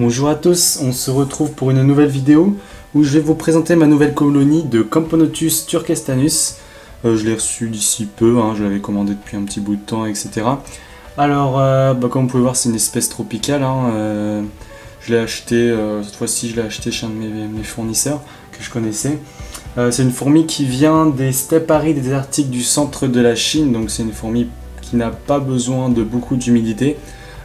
Bonjour à tous, on se retrouve pour une nouvelle vidéo où je vais vous présenter ma nouvelle colonie de Camponotus turkestanus. Je l'ai reçu d'ici peu, je l'avais commandé depuis un petit bout de temps, etc. Alors, comme vous pouvez voir, c'est une espèce tropicale. Je l'ai acheté, cette fois-ci je l'ai acheté chez un de mes fournisseurs que je connaissais. C'est une fourmi qui vient des steppes arides et désertiques du centre de la Chine, donc c'est une fourmi qui n'a pas besoin de beaucoup d'humidité,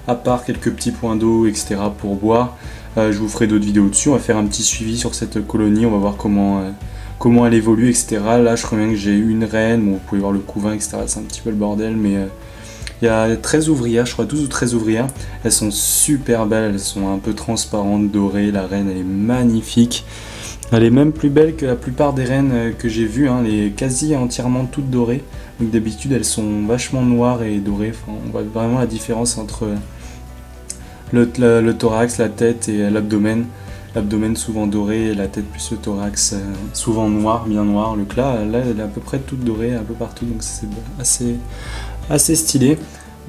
à part quelques petits points d'eau, etc. pour boire. Je vous ferai d'autres vidéos dessus, on va faire un petit suivi sur cette colonie, on va voir comment elle évolue, etc. Là je crois bien que j'ai une reine, bon, vous pouvez voir le couvain, etc. C'est un petit peu le bordel, mais il y a 13 ouvrières, je crois 12 ou 13 ouvrières. Elles sont super belles, elles sont un peu transparentes, dorées, la reine elle est magnifique. Elle est même plus belle que la plupart des reines que j'ai vues, elle est quasi entièrement toutes dorées. Donc d'habitude elles sont vachement noires et dorées, on voit vraiment la différence entre le thorax, la tête et l'abdomen. L'abdomen souvent doré et la tête plus le thorax souvent noir, bien noir. Le là elle est à peu près toute dorée un peu partout, donc c'est assez stylé.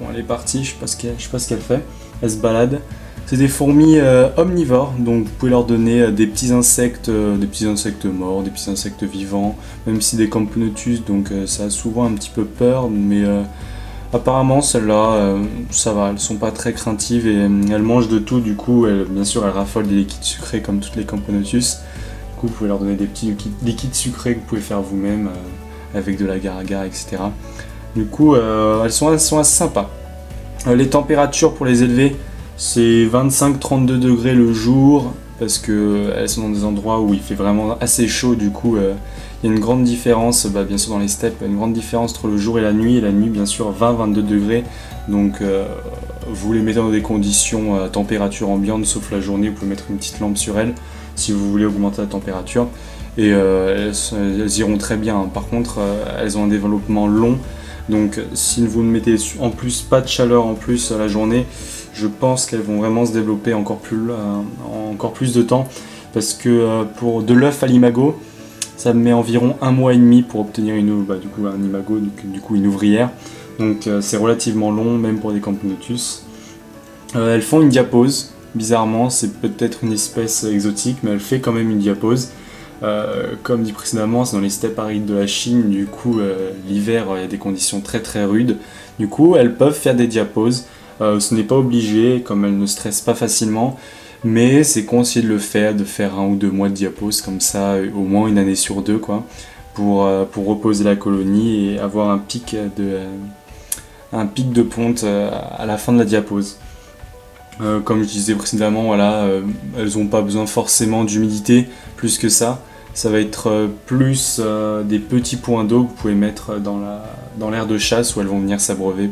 Bon, elle est partie, je sais pas ce qu'elle fait, elle se balade. C'est des fourmis omnivores, donc vous pouvez leur donner des petits insectes morts, des petits insectes vivants, même si des Camponotus, donc ça a souvent un petit peu peur, mais apparemment celles-là, ça va, elles sont pas très craintives et elles mangent de tout, du coup, bien sûr elles raffolent des liquides sucrés comme toutes les Camponotus. Du coup, vous pouvez leur donner des petits liquides sucrés que vous pouvez faire vous-même avec de l'agar-agar, etc. Du coup, elles sont assez sympas. Les températures pour les élever, c'est 25-32 degrés le jour, parce qu'elles sont dans des endroits où il fait vraiment assez chaud, du coup il y a une grande différence, bien sûr dans les steppes, une grande différence entre le jour et la nuit bien sûr 20-22 degrés, donc vous les mettez dans des conditions à température ambiante, sauf la journée, vous pouvez mettre une petite lampe sur elles, si vous voulez augmenter la température, et elles iront très bien. Par contre, elles ont un développement long, donc si vous ne mettez en plus pas de chaleur en plus la journée, je pense qu'elles vont vraiment se développer encore plus de temps, parce que pour de l'œuf à l'imago, ça met environ 1 mois et demi pour obtenir un imago, du coup une ouvrière. Donc c'est relativement long, même pour des Camponotus. Elles font une diapause, bizarrement, c'est peut-être une espèce exotique, mais elle fait quand même une diapause. Comme dit précédemment, c'est dans les steppes arides de la Chine, du coup l'hiver il y a des conditions très très rudes. Du coup elles peuvent faire des diapauses. Ce n'est pas obligé, comme elles ne stressent pas facilement, mais c'est conseillé de le faire, de faire 1 ou 2 mois de diapause, comme ça, au moins une année sur 2, quoi, pour reposer la colonie et avoir un pic de ponte à la fin de la diapause. Comme je disais précédemment, voilà, elles n'ont pas besoin forcément d'humidité, plus que ça. Ça va être plus des petits points d'eau que vous pouvez mettre dans l'aire de chasse où elles vont venir s'abreuver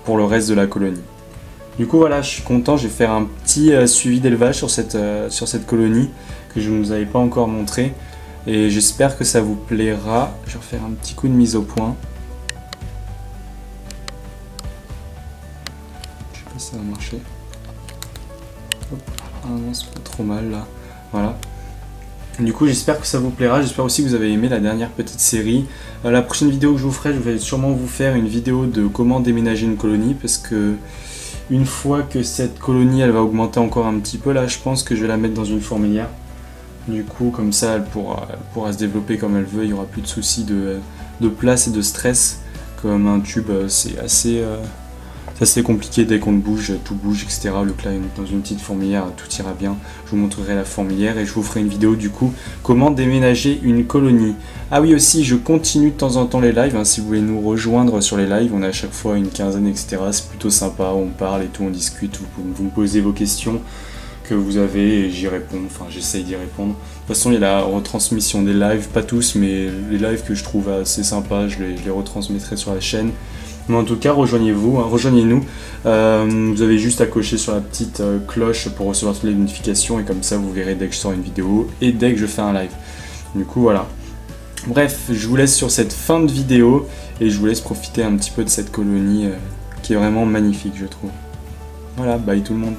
pour le reste de la colonie. Du coup voilà, je suis content, je vais faire un petit suivi d'élevage sur cette colonie que je ne vous avais pas encore montré et j'espère que ça vous plaira. Je vais refaire un petit coup de mise au point. Je sais pas si ça va marcher. Hop. Ah non, c'est pas trop mal là. Voilà. Du coup j'espère que ça vous plaira, j'espère aussi que vous avez aimé la dernière petite série. La prochaine vidéo que je vous ferai, je vais sûrement vous faire une vidéo de comment déménager une colonie, parce que une fois que cette colonie elle va augmenter encore un petit peu, là je pense que je vais la mettre dans une fourmilière. Du coup comme ça elle pourra se développer comme elle veut, il n'y aura plus de soucis de place et de stress. Comme un tube c'est assez compliqué, dès qu'on bouge, tout bouge, etc. Le là, dans une petite fourmilière, tout ira bien. Je vous montrerai la fourmilière et je vous ferai une vidéo du coup, comment déménager une colonie. Ah oui aussi, je continue de temps en temps les lives, si vous voulez nous rejoindre sur les lives, on a à chaque fois une quinzaine, etc. C'est plutôt sympa, on parle et tout, on discute, vous me posez vos questions que vous avez et j'y réponds, j'essaye d'y répondre. De toute façon il y a la retransmission des lives, pas tous, mais les lives que je trouve assez sympas, je les retransmettrai sur la chaîne. Mais en tout cas, rejoignez-vous, rejoignez-nous. Vous avez juste à cocher sur la petite cloche pour recevoir toutes les notifications et comme ça vous verrez dès que je sors une vidéo et dès que je fais un live. Du coup voilà. Bref, je vous laisse sur cette fin de vidéo et je vous laisse profiter un petit peu de cette colonie qui est vraiment magnifique, je trouve. Voilà, bye tout le monde.